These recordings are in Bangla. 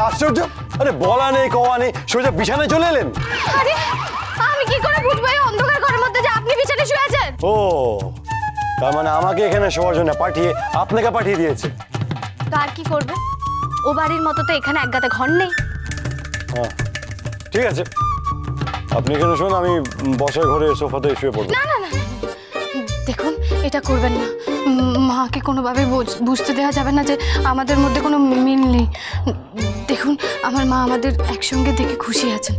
আশ্চর্য, আরে বলা নেই কওয়া নেই সোজা বিছানায় চলে এলেন। আরে আমি কি করে বুঝবো এই অন্ধকার ঘরের মধ্যে যে আপনি বিছানায় শুয়ে আছেন? ও, তার মানে আমাকে এখানে শোয়ার জন্য পাঠিয়ে আপনাকে পাঠিয়ে দিয়েছে। তো আর কি করবে, ও বাড়ির মতো তো এখানে এক গাদা ঘর নেই। হ্যাঁ ঠিক আছে, আপনি এখানে শুনুন, আমি বসার ঘরে সোফাতে শুয়ে পড়বো। না না না, দেখুন এটা করবেন না। মাকে কোনোভাবে বুঝতে দেওয়া যাবে না যে আমাদের মধ্যে কোনো মিল নেই। দেখুন আমার মা আমাদের একসঙ্গে দেখে খুশি আছেন,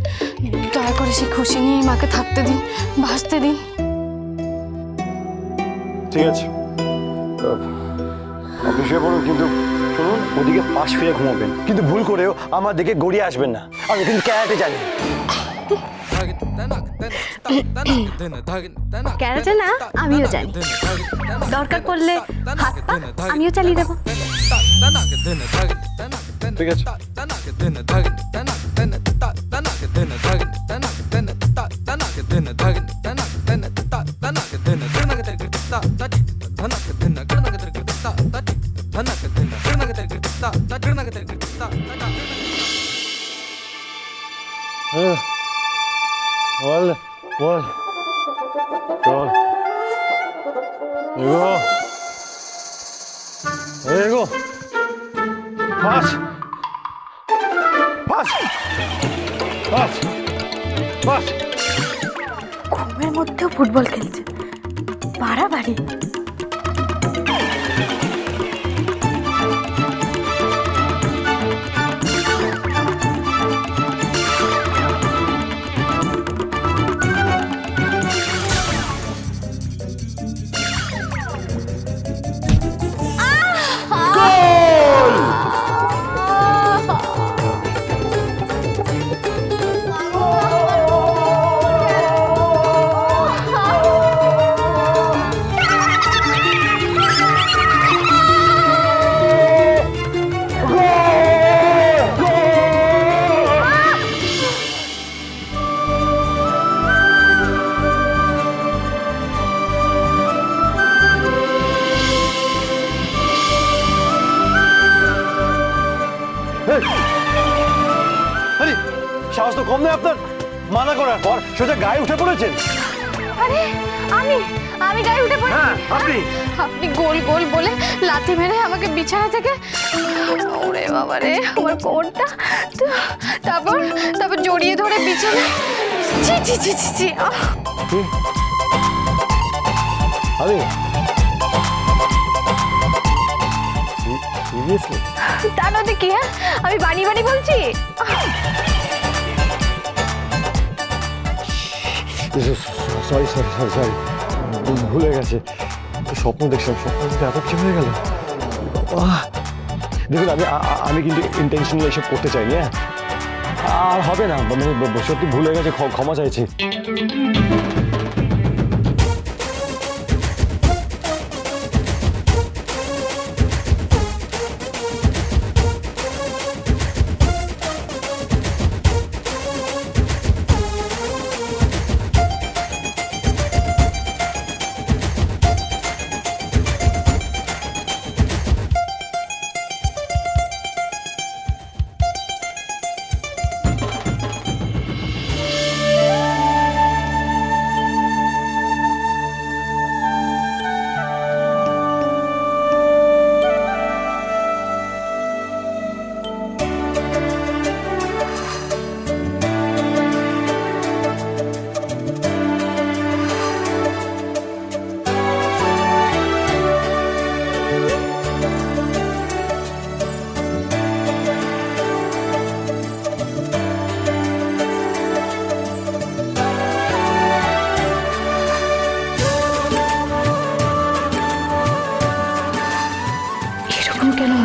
দয়া করে সেই খুশি নিয়েই মাকে থাকতে দিন, বাঁচতে দিন। ঠিক আছে, আপনি শুয়ে পড়ুন, কিন্তু শুনুন ওদিকে পাশ ফিরে ঘুমাবেন, কিন্তু ভুল করেও আমার দিকে গড়িয়ে আসবেন না, আমি কিন্তু ক্যারাটে জানি। ক্যারাটে না আমিও জানি, দরকার পড়লে হাত পা আমিও চালিয়ে দেবো। ঠিক আছে, বল বল চল, এগো এগো, পাস পাস পাস পাস। ঘুমের মধ্যেও ফুটবল খেলছে, বাড়াবাড়ি। আরে সাহস তো কম নেই আপনার, মানা করার পর সোজা গায়ে উঠে পড়েছেন। আরে আমি আমি গায়ে উঠে পড়ি? হ্যাঁ আপনি। আপনি গোল গোল বলে লাথি মেরে আমাকে বিছানা থেকে, ওরে বাবা রে আমার কোমরটা, তারপর তারপর জড়িয়ে ধরে বিছানা, ছি ছি ছি ছি ছি। আমি সিরিয়াসলি? তা নয় কি, হ্যাঁ আমি বাড়ি বাড়ি বলছি। সরি সরি সরি সরি, ভুলে গেছে, স্বপ্ন দেখছিলাম, স্বপ্ন দেখতে এত কিছু হয়ে গেল। দেখুন আমি কিন্তু ইন্টেনশনালি এসব করতে চাইনি, হ্যাঁ আর হবে না, মানে সত্যি ভুলে গেছে, ক্ষমা চাইছি।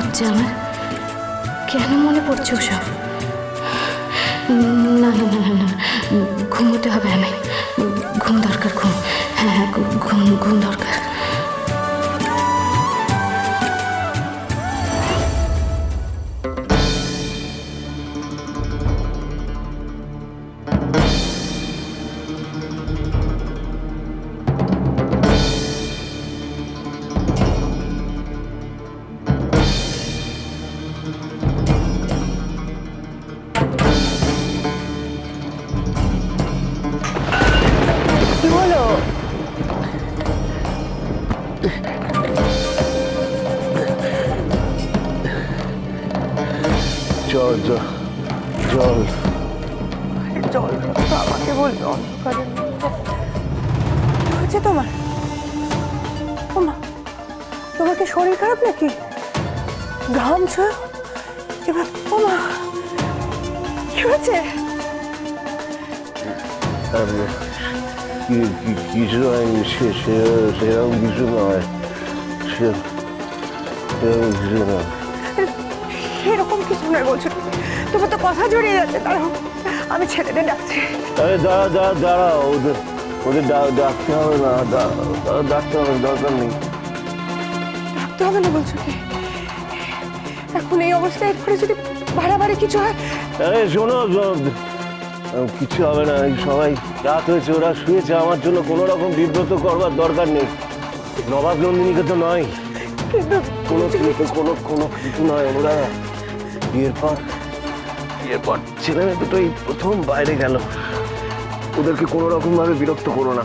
হচ্ছে আমার, কেন মনে পড়ছে ওসব? না না না না না, ঘুমোতে হবে, আমি ঘুম দরকার, ঘুম, হ্যাঁ হ্যাঁ ঘুম ঘুম দরকার। জল জল তো আমাকে বললো অন্ধকারে কি হয়েছে তোমার? ওমা, তোমার কি শরীর খারাপ নাকি? ঘামছো এবার? ওমা, কি হয়েছে? কিছু হয়নি, সেরকম কিছু নয়, সেরকম কিছু নয়। এরকম কিছু নয় বলছো, তোমার তো কথা জড়িয়ে যাচ্ছে। দাঁড়াও, আমি ছেলেদের ডাকছি। আরে দাঁড়াও, ওদের ডাকতে হবে না, ডাকতে হবে, দরকার নেই। ডাকতে হবে না বলছো কি? এখন এই অবস্থায় এরপরে যদি বাড়াবাড়ি কিছু হয়? আরে শোনো, কিছু হবে না, এই সবাই রাত হয়েছে, ওরা শুয়েছে, আমার জন্য কোনো রকম বিব্রত করবার দরকার নেই। নবাব নন্দিনীকে তো নয়, কিন্তু কোনো কিছু নয়। ওরা বিয়ের পর ছেলে মেয়ে দুটোই প্রথম বাইরে গেল, ওদেরকে কোনো রকম ভাবে বিরক্ত করো না।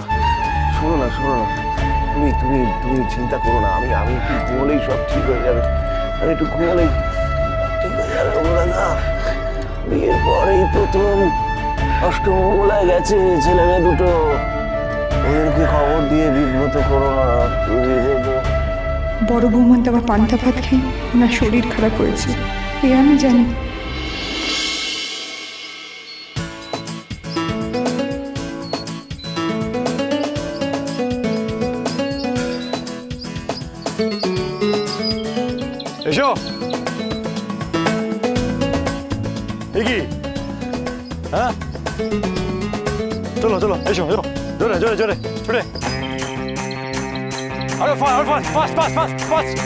শোনো না, তুমি চিন্তা করো না, আমি একটু ঘুমলেই সব ঠিক হয়ে যাবে। আমি একটু ঘুমলেই ঠিক হয়ে যাবে। ওরা না বিয়ের পরেই প্রথম অষ্টমঙ্গলায় গেছে ছেলে মেয়ে দুটো, ওদেরকে খবর দিয়ে বিব্রত করো না। বড় বৌমার দেওয়া পান্তা ভাত খেয়ে ওনার শরীর খারাপ হয়েছে, এ আমি জানি। এসো। এ কি? হ্যাঁ, চলো এসো, জোরে ছুটে। আরে ফাস্ট।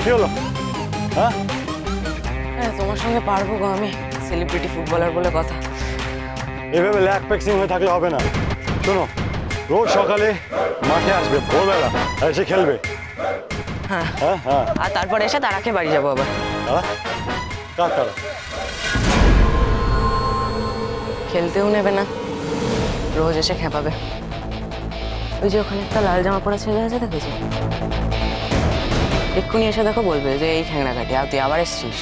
কি হলো? হ্যাঁ, তোমার সঙ্গে পারবো গো, আমি সেলিব্রিটি ফুটবলার বলে কথা। এভাবে ল্যাক প্যাক্সিং হয়ে থাকলে হবে না। শোনো, রোজ সকালে মাঠে আসবে ভোরবেলা, আর এসে খেলবে। হ্যাঁ, হ্যাঁ। আর তারপরে এসে তারা খেয়ে বাড়ি যাবো আবার। কারা? খেলতেও নেবে না, রোজ এসে খেপাবে। ওই যে ওখানে একটা লাল জামা পরা ছেলে আছে, দেখেছি? এক্ষুনি এসে দেখো, বলবে যে এই খ্যাংড়া কাটি, আর তুই আবার এসছিস।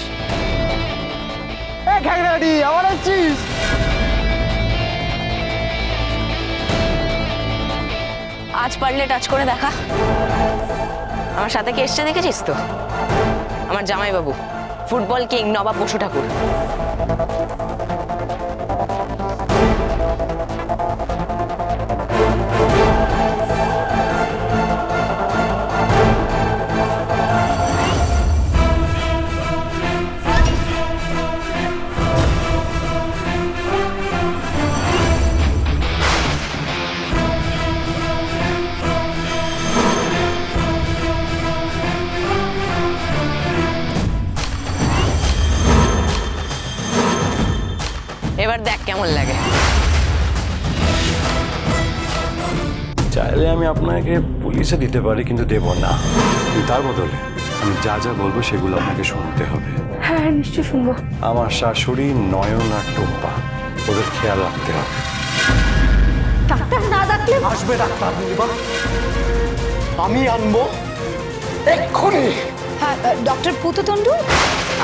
আজ পারলে টাচ করে দেখা। আমার সাথে কে এসছে দেখেছিস তো? আমার জামাইবাবু, ফুটবল কিং নবাব বসু ঠাকুর। এবার দেখ কেমন লাগে। চাইলে আমি আপনাকে পুলিশে দিতে পারি, কিন্তু দেব না। তার বদলে আমি যা বলবো সেগুলো আপনাকে শুনতে হবে। হ্যাঁ, নিশ্চয়ই শুনবো। আমার শাশুড়ি নয়ন আর টুম্পা, ওদের খেয়াল রাখতে হবে। ডাক্তার না ডাকলে? আসবে ডাক্তার, আমি আনবো এক্ষুনি। হ্যাঁ, ডক্টর পুততণ্ডু,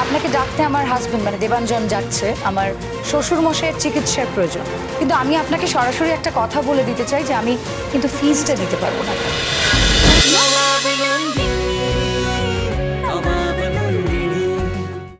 আপনাকে ডাকতে আমার হাজবেন্ড মানে দেবাঞ্জন যাচ্ছে। আমার শ্বশুর মশাইয়ের চিকিৎসার প্রয়োজন, কিন্তু আমি আপনাকে সরাসরি একটা কথা বলে দিতে চাই যে আমি কিন্তু ফিজটা দিতে পারবো না।